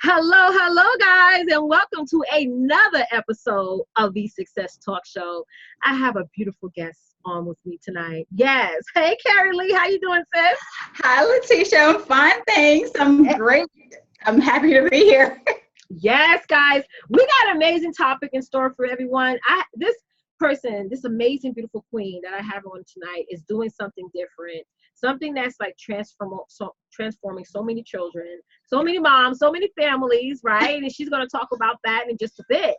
Hello, guys, and welcome to another episode of the Success Talk Show. I have a beautiful guest on with me tonight. Yes. Hey, Cary Lee, how you doing, sis? Hi, Letitia. I'm fine, thanks. I'm great. I'm happy to be here. Yes, guys, we got an amazing topic in store for everyone. This amazing, beautiful queen that I have on tonight is doing something different, something that's like transforming so many children, so many moms, so many families, right? And she's going to talk about that in just a bit.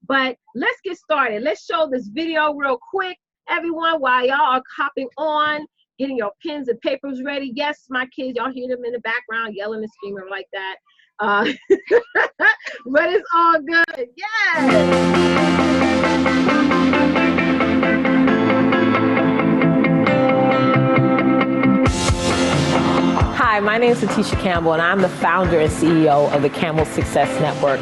But let's get started. Let's show this video real quick, everyone, while y'all are hopping on, getting your pens and papers ready. Yes, my kids, y'all hear them in the background yelling and screaming like that. But it's all good. Yes. Hi, my name is Letitia Campbell, and I'm the founder and CEO of the Campbell Success Network.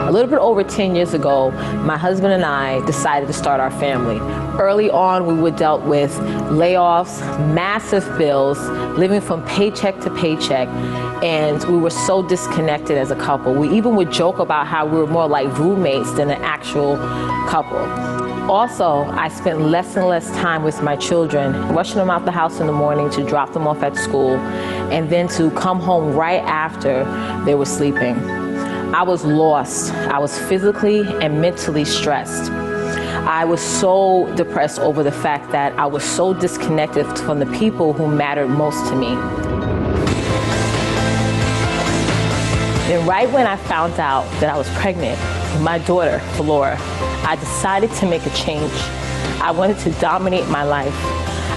A little bit over 10 years ago, my husband and I decided to start our family. Early on, we were dealt with layoffs, massive bills, living from paycheck to paycheck, and we were so disconnected as a couple. We even would joke about how we were more like roommates than an actual couple. Also, I spent less and less time with my children, rushing them out the house in the morning to drop them off at school, and then to come home right after they were sleeping. I was lost. I was physically and mentally stressed. I was so depressed over the fact that I was so disconnected from the people who mattered most to me. Then right when I found out that I was pregnant with my daughter, Laura, I decided to make a change. I wanted to dominate my life.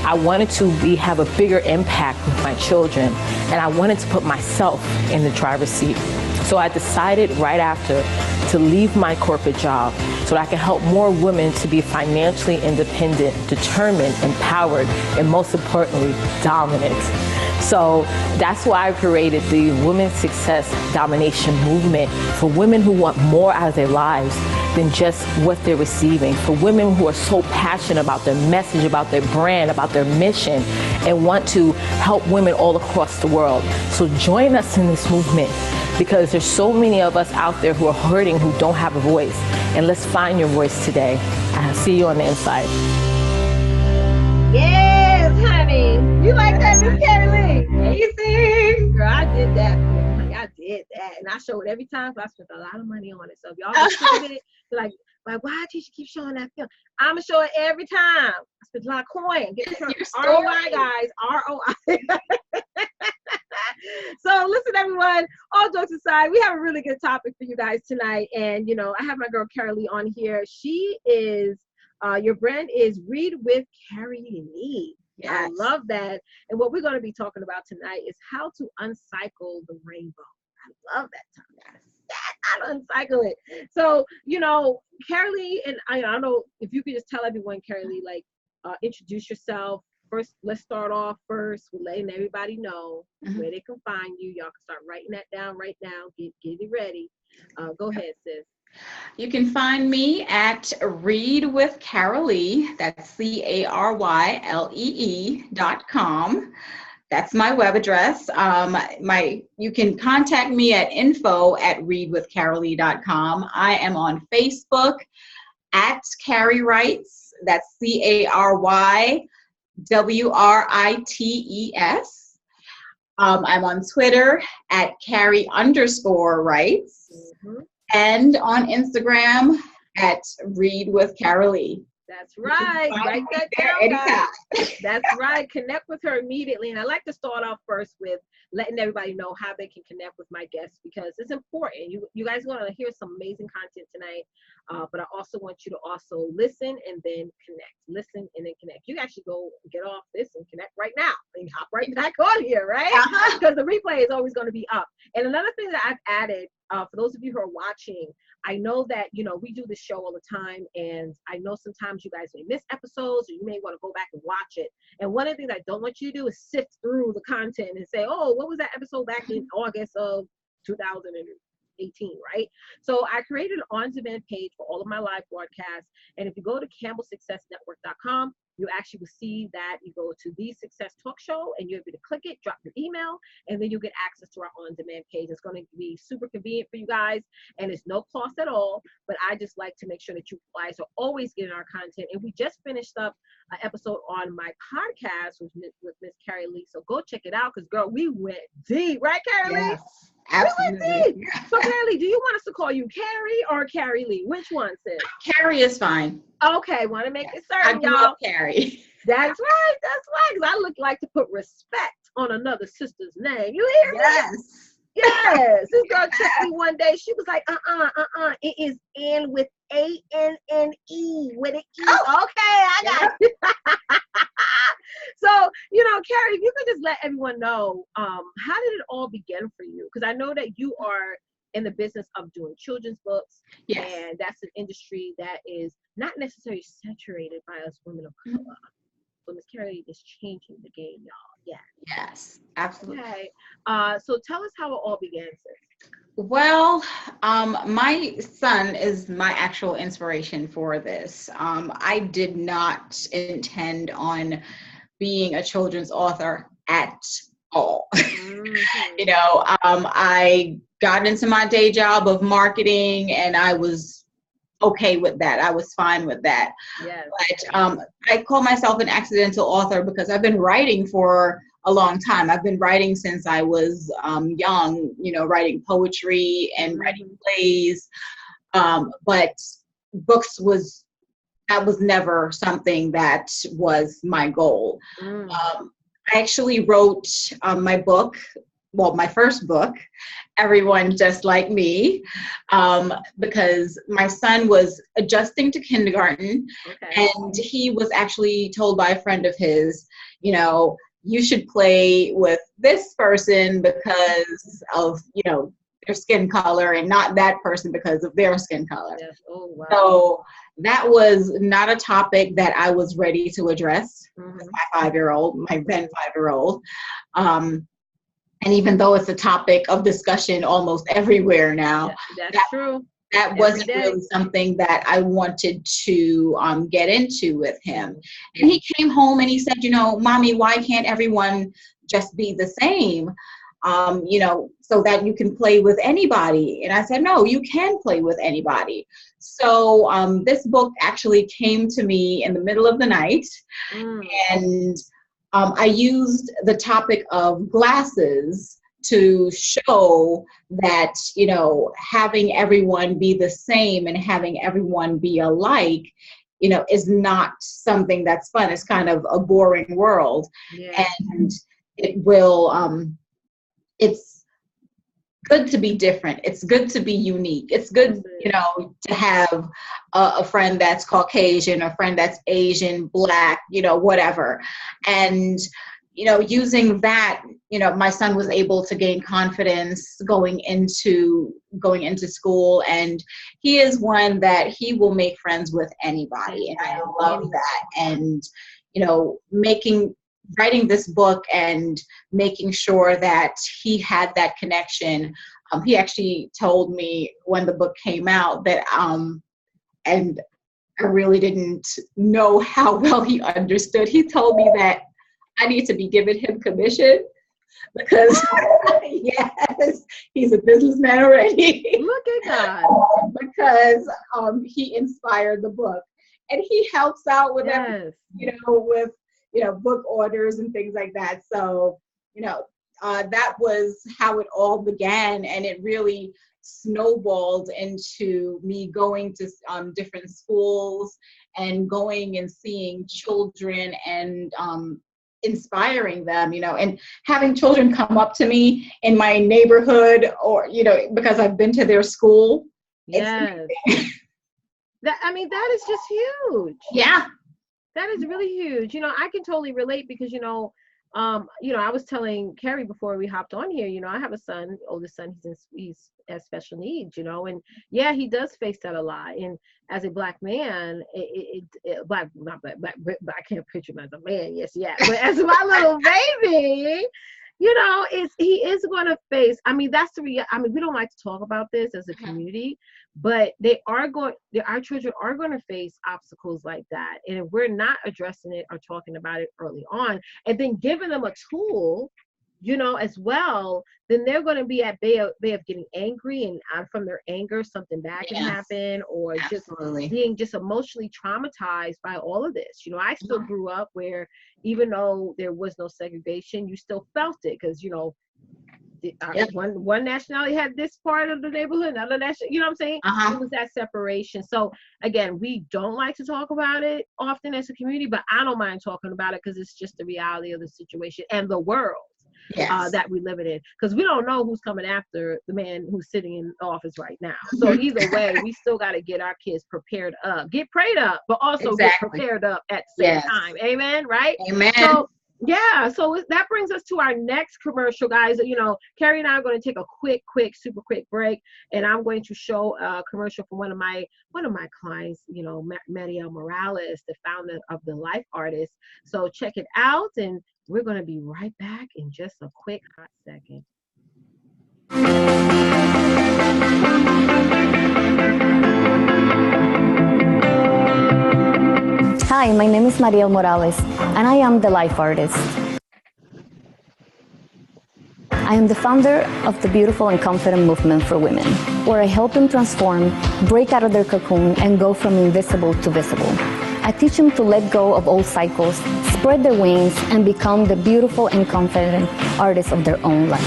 I wanted to have a bigger impact with my children, and I wanted to put myself in the driver's seat. So I decided right after to leave my corporate job so that I can help more women to be financially independent, determined, empowered, and most importantly, dominant. So that's why I created the Women's Success Domination Movement for women who want more out of their lives than just what they're receiving, for women who are so passionate about their message, about their brand, about their mission, and want to help women all across the world. So join us in this movement, because there's so many of us out there who are hurting, who don't have a voice. And let's find your voice today. I'll see you on the inside. Yes, honey. You like that, Miss Cary Lee? Amazing. Girl, I did that. Honey, I did that. And I show it every time, because I spent a lot of money on it. So if y'all get it, like, why did you keep showing that film? I'm going to show it every time. I spent a lot of coin. Get ROI, guys. ROI. So listen, everyone, all jokes aside, we have a really good topic for you guys tonight. And, you know, I have my girl Cary Lee on here. She is, your brand is Read with Cary Lee. Yes. I love that. And what we're going to be talking about tonight is how to uncycle the rainbow. I love that term. How to uncycle it. So, you know, Cary Lee, and I don't know if you could just tell everyone, Cary Lee, like, introduce yourself. First, let's start off first with letting everybody know where they can find you. Y'all can start writing that down right now. Get it ready. Go ahead, sis. You can find me at Read with Cary Lee. That's CARYLEE.com. That's my web address. You can contact me at info@readwithcarylee.com. I am on Facebook at Cary Writes. That's CARYWRITES. I'm on Twitter at Cary_Writes, and on Instagram at Read with Cary Lee. That's right. Write that down, guys. That's right. Connect with her immediately. And I like to start off first with letting everybody know how they can connect with my guests, because it's important. You guys are going to hear some amazing content tonight. But I also want you to also listen and then connect. Listen and then connect. You actually go get off this and connect right now and hop right back on here, right? Because the replay is always going to be up. And another thing that I've added, for those of you who are watching, I know that, you know, we do this show all the time, and I know sometimes you guys may miss episodes, or you may want to go back and watch it. And one of the things I don't want you to do is sift through the content and say, oh, what was that episode back in August of 2000? 18, right? So I created an on-demand page for all of my live broadcasts. And if you go to campbellsuccessnetwork.com, you actually will see that you go to the Success Talk Show and you'll be able to click it, drop your email, and then you'll get access to our on-demand page. It's going to be super convenient for you guys, and it's no cost at all. But I just like to make sure that you guys are always getting our content. And we just finished up an episode on my podcast with Miss Cary Lee. So go check it out, because girl, we went deep, right, Cary Lee? Yes, absolutely. We went deep. So Cary Lee, do you want us to call you Cary or Cary Lee? Which one, sis? Cary is fine. Okay, want to make it certain, y'all. I love Cary. That's right, because I look like to put respect on another sister's name. You hear me? Yes. Yes. This girl checked me one day. She was like, it is N with A-N-N-E with an E. Oh. Okay, I got it. So, Cary, if you could just let everyone know, how did it all begin for you? Because I know that you are in the business of doing children's books. Yes. And that's an industry that is not necessarily saturated by us women of color. So Miss Cary is changing the game, y'all. Yeah. Yes, absolutely. Okay. So tell us how it all began, sis. Well, my son is my actual inspiration for this. I did not intend on being a children's author at all. Mm-hmm. I got into my day job of marketing, and I was okay with that. I was fine with that. Yes. But I call myself an accidental author because I've been writing for a long time. I've been writing since I was young, writing poetry and writing plays. But books was never something that was my goal. I actually wrote my book, my first book, Everyone Just Like Me, because my son was adjusting to kindergarten. Okay. And he was actually told by a friend of his, you should play with this person because of, their skin color, and not that person because of their skin color. Yes. Oh, wow. So that was not a topic that I was ready to address with my 5-year-old, my then 5-year-old. And even though it's a topic of discussion almost everywhere now, that's true. That wasn't really something that I wanted to get into with him. And he came home and he said, Mommy, why can't everyone just be the same? So that you can play with anybody. And I said, no, you can play with anybody. So this book actually came to me in the middle of the night. And I used the topic of glasses to show that, having everyone be the same and having everyone be alike, is not something that's fun. It's kind of a boring world. Yeah. And it will, it's good to be different. It's good to be unique. It's good, to have a friend that's Caucasian, a friend that's Asian, Black, whatever. And, using that, my son was able to gain confidence going into school. And he is one that he will make friends with anybody. And I love that. And, writing this book and making sure that he had that connection. He actually told me when the book came out that, and I really didn't know how well he understood. He told me that I need to be giving him commission because, yes, he's a businessman already. Look at God. Because he inspired the book. And he helps out with everything, with book orders and things like that. So, that was how it all began. And it really snowballed into me going to different schools and going and seeing children and inspiring them, and having children come up to me in my neighborhood or, because I've been to their school. Yes. That is just huge. Yeah. That is really huge. I can totally relate because, I was telling Cary before we hopped on here, I have a son, oldest son, he's has special needs, and yeah, he does face that a lot. And as a Black man, Black, not Black, but I can't picture him as a man. Yes, yeah. But as my little baby, he is going to face, I mean, that's the real, I mean, we don't like to talk about this as a community, but our children are going to face obstacles like that. And if we're not addressing it or talking about it early on, and then giving them a tool, as well, then they're going to be at bay of getting angry, and from their anger, something bad can happen, or absolutely. just being just emotionally traumatized by all of this. I still grew up where, even though there was no segregation, you still felt it, because, one nationality had this part of the neighborhood, another national, you know what I'm saying? It was that separation. So again, we don't like to talk about it often as a community, but I don't mind talking about it, because it's just the reality of the situation and the world. That we live in, because we don't know who's coming after the man who's sitting in office right now. So either way, we still got to get our kids prepared up, get prayed up, but also get prepared up at the same time. Amen. Right? Amen. So so that brings us to our next commercial, guys. Cary and I are going to take a super quick break, and I'm going to show a commercial from one of my clients, Mariel Morales, the founder of The Life Artist. So check it out, and we're going to be right back in just a quick hot second. Hi, my name is Mariel Morales, and I am the Life Artist. I am the founder of the Beautiful and Confident Movement for Women, where I help them transform, break out of their cocoon, and go from invisible to visible. I teach them to let go of old cycles, spread their wings, and become the beautiful and confident artists of their own life.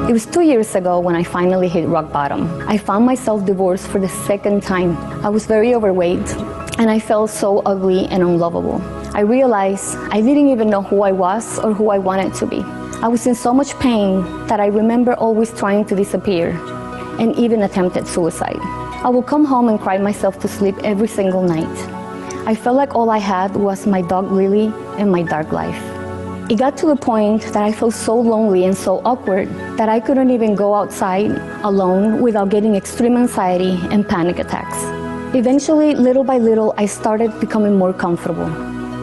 It was 2 years ago when I finally hit rock bottom. I found myself divorced for the second time. I was very overweight, and I felt so ugly and unlovable. I realized I didn't even know who I was or who I wanted to be. I was in so much pain that I remember always trying to disappear, and even attempted suicide. I would come home and cry myself to sleep every single night. I felt like all I had was my dog Lily and my dark life. It got to the point that I felt so lonely and so awkward that I couldn't even go outside alone without getting extreme anxiety and panic attacks. Eventually, little by little, I started becoming more comfortable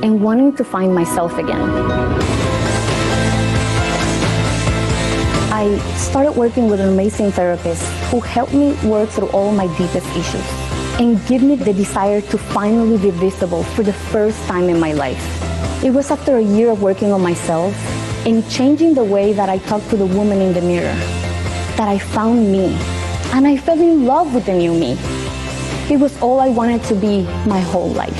and wanting to find myself again. I started working with an amazing therapist who helped me work through all my deepest issues and give me the desire to finally be visible for the first time in my life. It was after a year of working on myself and changing the way that I talked to the woman in the mirror that I found me, and I fell in love with the new me. It was all I wanted to be my whole life.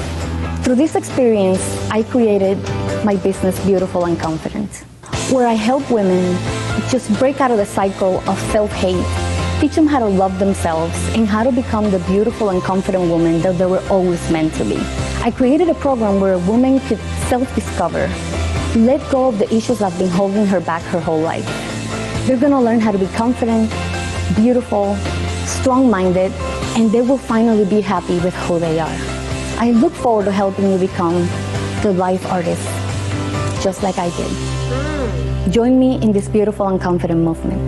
Through this experience, I created my business, Beautiful and Confident, where I help women just break out of the cycle of self-hate, teach them how to love themselves, and how to become the beautiful and confident woman that they were always meant to be. I created a program where a woman could self-discover, let go of the issues that have been holding her back her whole life. They're gonna learn how to be confident, beautiful, strong-minded, and they will finally be happy with who they are. I look forward to helping you become the life artist, just like I did. Join me in this beautiful and confident movement.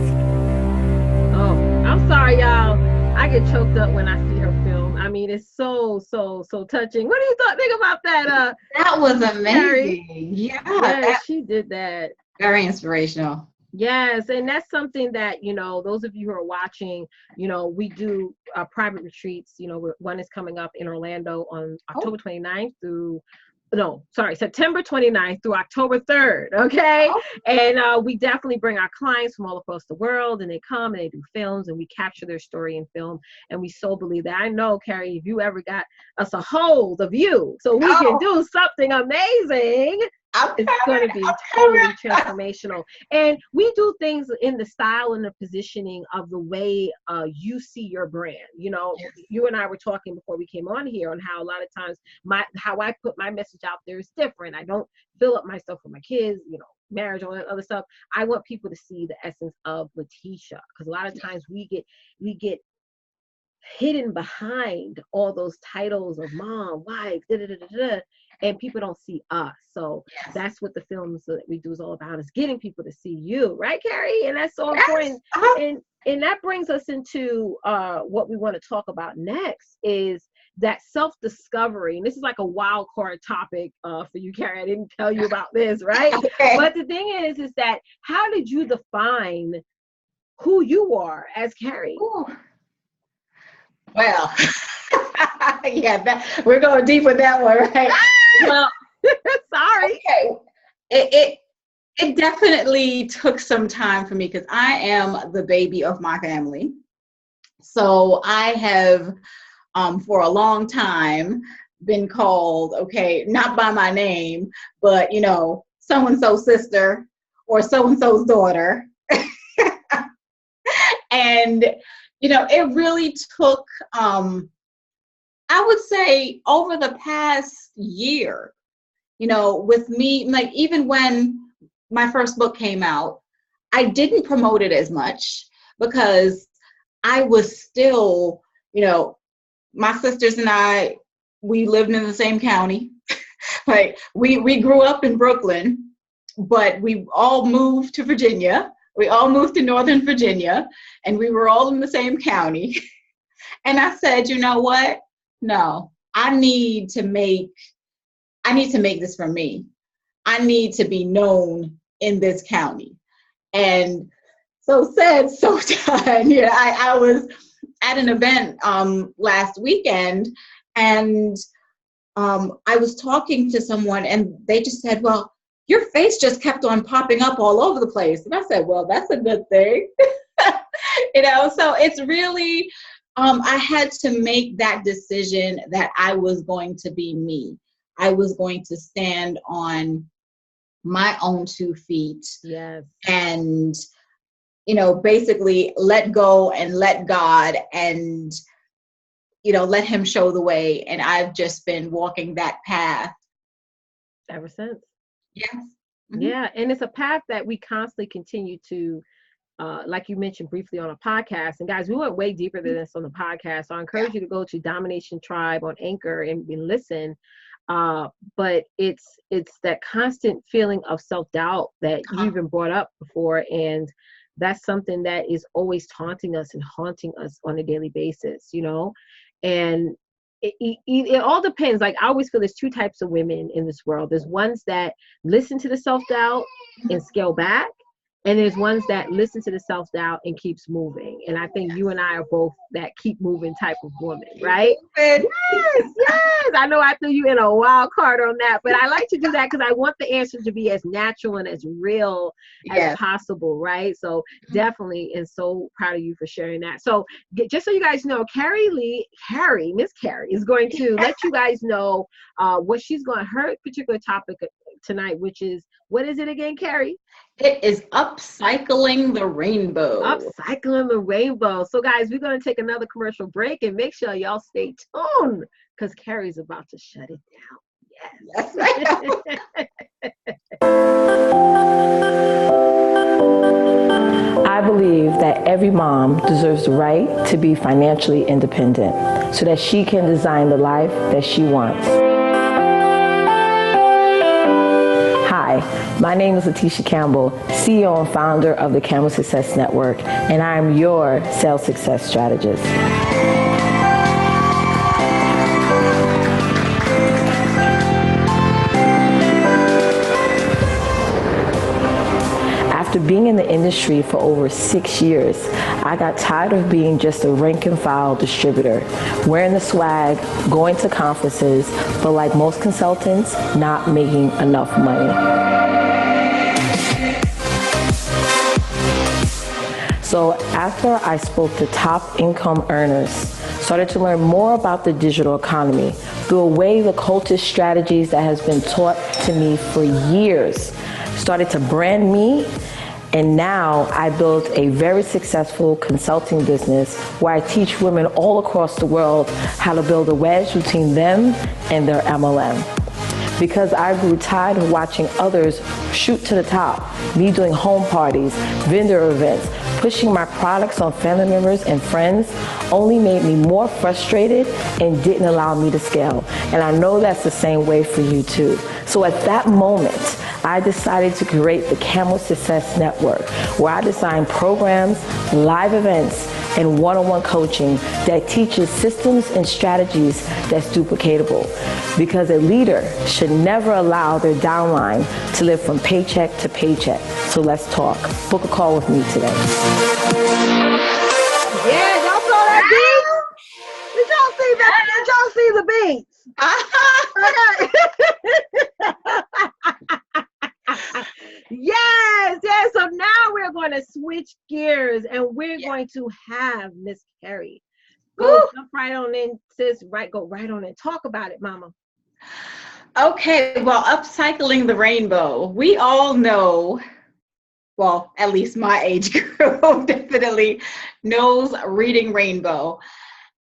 Oh, I'm sorry, y'all. I get choked up when I see her film. I mean, it's so touching. What do you think about that? That was amazing. Cary? Yeah, she did that. Very inspirational. Yes, and that's something that, those of you who are watching, we do private retreats. One is coming up in Orlando on October 29th September 29th through October 3rd, okay? And we definitely bring our clients from all across the world, and they come and they do films, and we capture their story in film, and we so believe that. I know, Cary, if you ever got us a hold of you so we can do something amazing, it's going to be totally transformational. And we do things in the style and the positioning of the way you see your brand. You and I were talking before we came on here on how a lot of times how I put my message out there is different. I don't fill up myself with my kids, marriage, all that other stuff. I want people to see the essence of Letitia, because a lot of times we get hidden behind all those titles of mom, wife, and people don't see us. So that's what the films that we do is all about, is getting people to see you, right, Cary? And that's so important. And that brings us into what we want to talk about next is that self-discovery, and this is like a wild card topic for you, Cary. I didn't tell you about this, right? Okay. But the thing is that how did you define who you are as Cary? Ooh. Well, yeah, we're going deep with that one, right? Well, sorry. Okay. It definitely took some time for me because I am the baby of my family. So I have, for a long time, been called, okay, not by my name, but, you know, so-and-so's sister or so-and-so's daughter. And, you know, it really took, I would say over the past year, you know, with me, like even when my first book came out, I didn't promote it as much because I was still, you know, my sisters and I, we lived in the same county. Like we grew up in Brooklyn, but we all moved to Virginia. We all moved to Northern Virginia, and we were all in the same county. And I said, you know what? No, I need to make this for me. I need to be known in this county. And so said, so done. Yeah, I was at an event last weekend, and I was talking to someone, and they just said, well, your face just kept on popping up all over the place. And I said, well, that's a good thing. You know, so it's really, I had to make that decision that I was going to be me. I was going to stand on my own 2 feet. Yes. And, you know, basically let go and let God and, you know, let him show the way. And I've just been walking that path Ever since. Yes. Mm-hmm. Yeah. And it's a path that we constantly continue to, like you mentioned briefly on a podcast. And guys, we went way deeper than this on the podcast. So I encourage you to go to Domination Tribe on Anchor and listen. But it's that constant feeling of self-doubt that you even brought up before. And that's something that is always taunting us and haunting us on a daily basis, you know? And it all depends. Like I always feel there's 2 types of women in this world. There's ones that listen to the self-doubt and scale back. And there's ones that listen to the self-doubt and keeps moving. And I think you and I are both that keep moving type of woman, right? Yes, yes. I know I threw you in a wild card on that, but I like to do that because I want the answer to be as natural and as real as possible, right? So definitely, and so proud of you for sharing that. So just so you guys know, Miss Cary is going to let you guys know what she's going, her particular topic tonight, which is, what is it again, Cary? It is upcycling the rainbow. Upcycling the rainbow. So guys, we're going to take another commercial break and make sure y'all stay tuned because Cary's about to shut it down. Yes. I believe that every mom deserves the right to be financially independent so that she can design the life that she wants. Hi, my name is Letitia Campbell, CEO and founder of the Camel Success Network, and I am your sales success strategist. After being in the industry for over 6 years, I got tired of being just a rank and file distributor, wearing the swag, going to conferences, but like most consultants, not making enough money. So after I spoke to top income earners, started to learn more about the digital economy, threw away the cultish strategies that has been taught to me for years, started to brand me, and now I built a very successful consulting business where I teach women all across the world how to build a wedge between them and their MLM. Because I grew tired of watching others shoot to the top, me doing home parties, vendor events, pushing my products on family members and friends only made me more frustrated and didn't allow me to scale. And I know that's the same way for you too. So at that moment, I decided to create the Camel Success Network, where I design programs, live events, and one-on-one coaching that teaches systems and strategies that's duplicatable. Because a leader should never allow their downline to live from paycheck to paycheck. So let's talk. Book a call with me today. Yeah, y'all saw that beat? Did y'all see that? Did y'all see the beats? Yes, yes. So now we're going to switch gears and we're going to have Miss Cary. Jump right on in, sis. Go right on and talk about it, Mama. Okay, well, upcycling the rainbow. We all know, well, at least my age group definitely knows Reading Rainbow.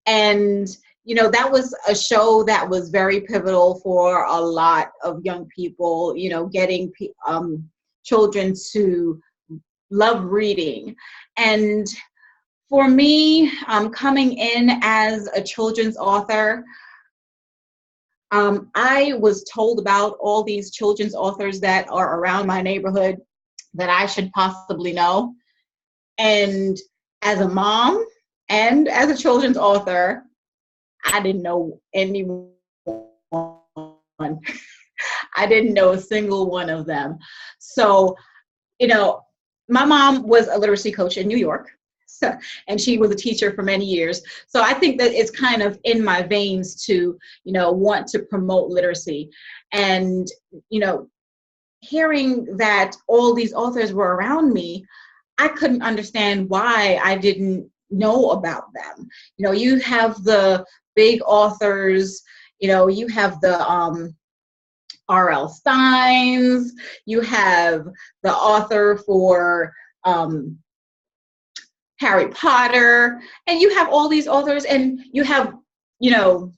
And, you know, that was a show that was very pivotal for a lot of young people, you know, getting children to love reading. And for me, coming in as a children's author, I was told about all these children's authors that are around my neighborhood that I should possibly know. And as a mom and as a children's author, I didn't know anyone. I didn't know a single one of them. So, you know, my mom was a literacy coach in New York. So, and she was a teacher for many years. So I think that it's kind of in my veins to, you know, want to promote literacy. And, you know, hearing that all these authors were around me, I couldn't understand why I didn't know about them. You know, you have the big authors, you know, you have the R.L. Steins, you have the author for Harry Potter, and you have all these authors, and you have, you know,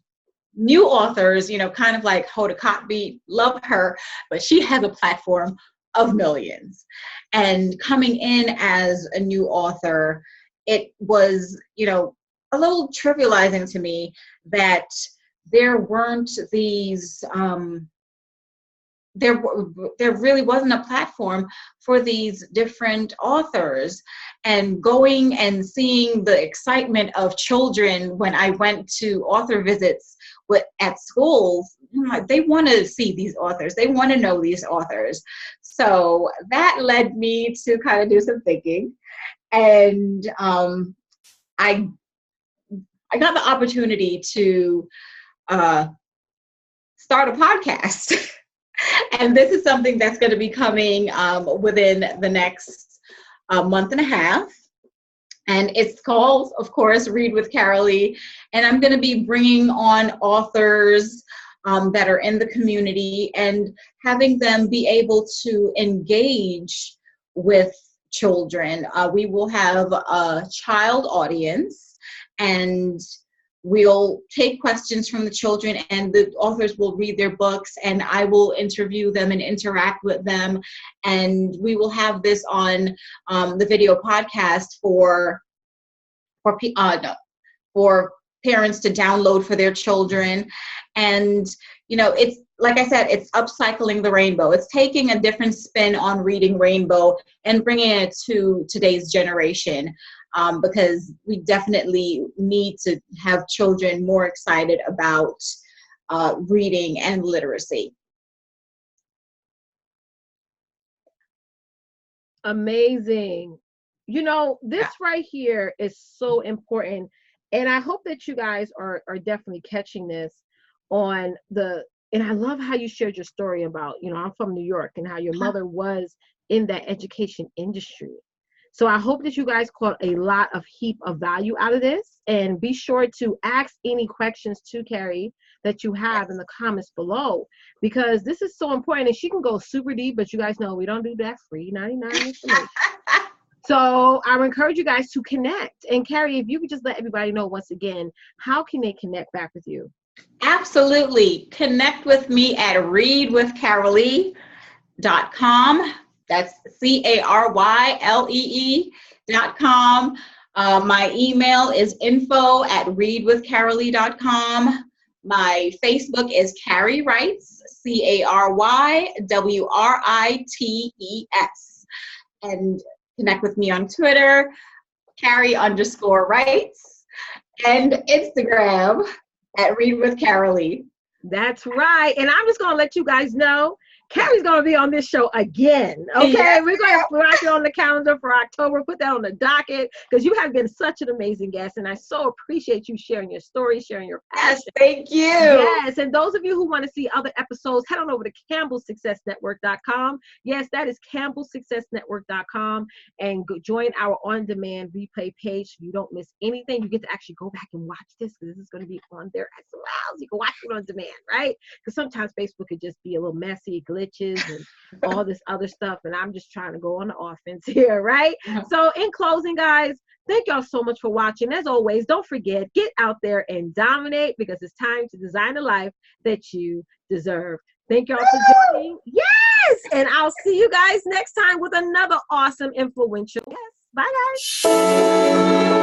new authors, you know, kind of like Hoda Kotb, love her, but she has a platform of millions. And coming in as a new author, it was, you know, a little trivializing to me that there weren't these, there really wasn't a platform for these different authors. And going and seeing the excitement of children when I went to author visits at schools, they want to see these authors. They want to know these authors. So that led me to kind of do some thinking. And I got the opportunity to start a podcast. And this is something that's going to be coming within the next month and a half. And it's called, of course, Read with Carolee. And I'm going to be bringing on authors that are in the community and having them be able to engage with children. We will have a child audience, and we'll take questions from the children, and the authors will read their books, and I will interview them and interact with them. And we will have this on the video podcast for parents to download for their children. And, you know, it's, like I said, it's upcycling the rainbow. It's taking a different spin on Reading Rainbow and bringing it to today's generation. Because we definitely need to have children more excited about reading and literacy. Amazing. You know, this right here is so important. And I hope that you guys are definitely catching this on and I love how you shared your story about, you know, I'm from New York, and how your mother was in that education industry. So I hope that you guys caught a lot of heap of value out of this, and be sure to ask any questions to Cary that you have in the comments below, because this is so important, and she can go super deep, but you guys know we don't do that free 99 information. So I would encourage you guys to connect. And Cary, if you could just let everybody know once again, how can they connect back with you? Absolutely. Connect with me at readwithcarolee.com. That's CARYLEE.com. My email is info@readwithcarolee.com. My Facebook is Cary Writes, CARYWRITES. And connect with me on Twitter, Cary_writes, and Instagram at Read with Carolee. That's right. And I'm just going to let you guys know, Cary's going to be on this show again. Okay. Yes, we're going to write it on the calendar for October. Put that on the docket because you have been such an amazing guest. And I so appreciate you sharing your story, sharing your passion. Yes, thank you. Yes. And those of you who want to see other episodes, head on over to CampbellSuccessNetwork.com. Yes, that is CampbellSuccessNetwork.com. And join our on-demand replay page so you don't miss anything. You get to actually go back and watch this because this is going to be on there as well. So you can watch it on demand, right? Because sometimes Facebook could just be a little messy, glitches and all this other stuff, and I'm just trying to go on the offense here, right? So in closing, guys, thank y'all so much for watching. As always, don't forget, get out there and dominate because it's time to design a life that you deserve. Thank y'all for joining. Yes, and I'll see you guys next time with another awesome, influential guest. Bye, guys.